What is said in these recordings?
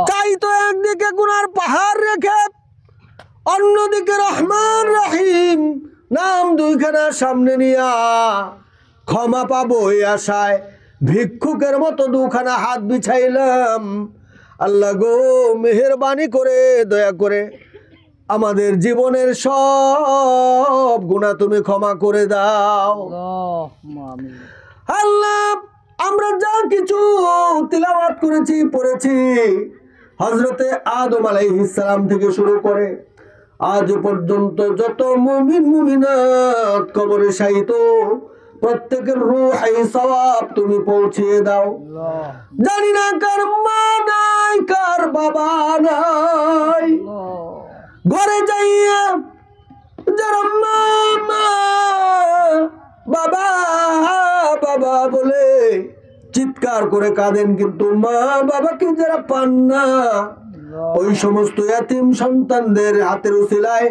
তাই তো একদিকে গুনার পাহাড় রেখে অন্যদিকে রহমান রহিম নাম দুইখানা সামনে নিয়া ক্ষমা পাবো এই আশায় ভিক্ষুকের মতো দুখানা হাত বিছাইলাম। আল্লাহ গো, মেহেরবানি করে দয়া করে আমাদের জীবনের সব গুনাহ তুমি ক্ষমা করে দাও। আল্লাহ, আমরা যা কিছু তিলাওয়াত করেছি, পড়েছি, হযরতে আদম আলাইহিস সালাম থেকে শুরু করে আজ পর্যন্ত যত মুমিন মুমিনাত কবরে শায়িত, প্রত্যেকের রূহে সওয়াব তুমি পৌঁছিয়ে দাও। জানি না কার মা নাই, কার বাবা নাই, ঘরে যাইয়া যারা মা বাবা বাবা বলে চিৎকার করে কাঁদেন, কিন্তু মা বাবাকে যারা পান না, ওই সমস্ত ইয়াতিম সন্তানদের হাতের উসিলায়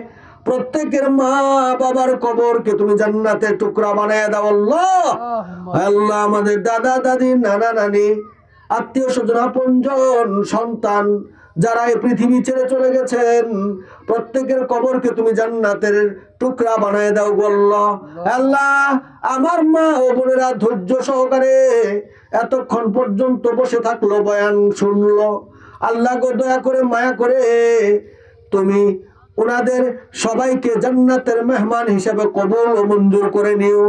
প্রত্যেকের মা বাবার কবরকে তুমি জান্নাতের টুকরা বানায় দাও। আল্লাহ, আল্লাহ, আমাদের দাদা দাদি, নানা নানি, আত্মীয় স্বজন, আপনজন, সন্তান যারা এই পৃথিবী ছেড়ে চলে গেছেন, প্রত্যেকের কবরকে তুমি জান্নাতের টুকরা বানায় দাও গো আল্লাহ। আল্লাহ, আমার মা ও বোনেরা ধৈর্য সহকারে এতক্ষণ পর্যন্ত বসে থাকলো, বয়ান শুনলো। আল্লাহ গো, দয়া করে মায়া করে তুমি ওনাদের সবাইকে জান্নাতের মেহমান হিসেবে কবুল ও মঞ্জুর করে নিও।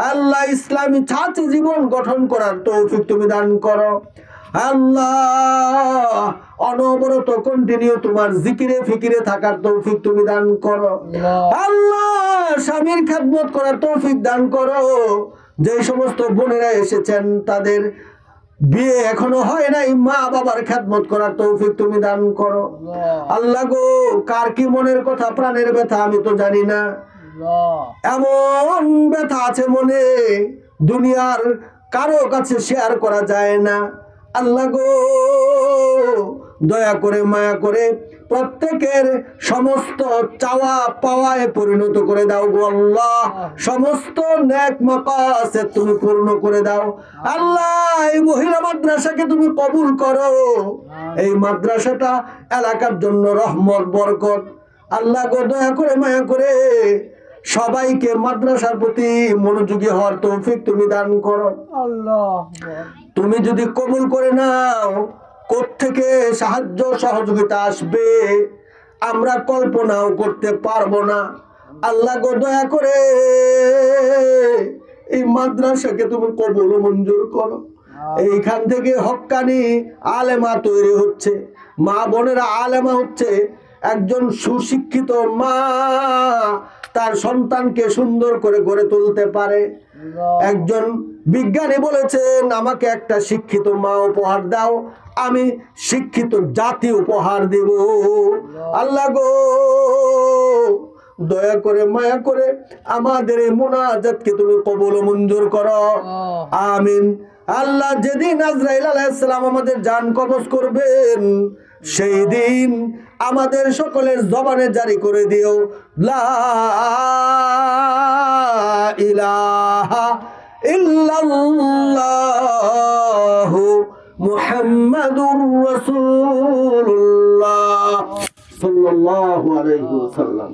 আল্লাহ, ইসলামী ছাত্র জীবন গঠন করার তৌফিক তুমি দান করো। আল্লাহ, অনবরত কন্টিনিউ তোমার জিকিরে ফিকিরে থাকার তৌফিক তুমি দান করো। আল্লাহ, স্বামীর খেদমত করার তৌফিক দান করো। যে সমস্ত বোনেরা এসেছেন তাদের বিয়ে এখনো হয় নাই, মা বাবার খেদমত করার তৌফিক তুমি দান করো। আল্লাহ গো, কার কি মনের কথা, প্রাণের ব্যথা আমি তো জানি না, এমন ব্যথা আছে মনে, দুনিয়ার কারো কাছে শেয়ার করা যায় না। আল্লাহ গো, দয়া করে মায়া করে প্রত্যেকের সমস্ত চাওয়া পাওয়ায় পরিণত করে দাও গো আল্লাহ। সমস্ত নেক মাকাসিদ তুমি পূর্ণ করে দাও। আল্লাহ, এই মহিলা মাদ্রাসাকে তুমি কবুল করো। এই মাদ্রাসাটা এলাকার জন্য রহমত বরকত। আল্লাহ গো, দয়া করে মায়া করে সবাইকে মাদ্রাসার প্রতি মনোযোগী হওয়ার তৌফিক তুমি দান করো। আল্লাহ, তুমি যদি কবুল করে নাও, কোত্থেকে সাহায্য সহযোগিতা আসবে আমরা কল্পনাও করতে পারবো না। আল্লাহ গো, দয়া করে এই মাদ্রাসাকে তুমি কবুল মঞ্জুর করো। এইখান থেকে হক্কানি আলেমা তৈরি হচ্ছে, মা বোনেরা আলেমা হচ্ছে। একজন সুশিক্ষিত মা তার সন্তানকে সুন্দর করে গড়ে তুলতে পারে। একজন বিজ্ঞানী বলেছেন, আমাকে একটা শিক্ষিত মা উপহার দাও, আমি শিক্ষিত জাতি উপহার দেব। আল্লাহ গো, দয়া করে মায়া করে আমাদের এই মুনাজাতকে তুমি কবুল মঞ্জুর করো। আমিন। আল্লাহ, যেদিন আজরাইল আলাইহিস সালাম আমাদের জান কবজ করবেন, সেই দিন আমাদের সকলের জবানে জারি করে দিও, লা ইলাহা ইল্লাল্লাহু মুহাম্মাদুর রাসূলুল্লাহ সাল্লাল্লাহু আলাইহি ওয়াসাল্লাম।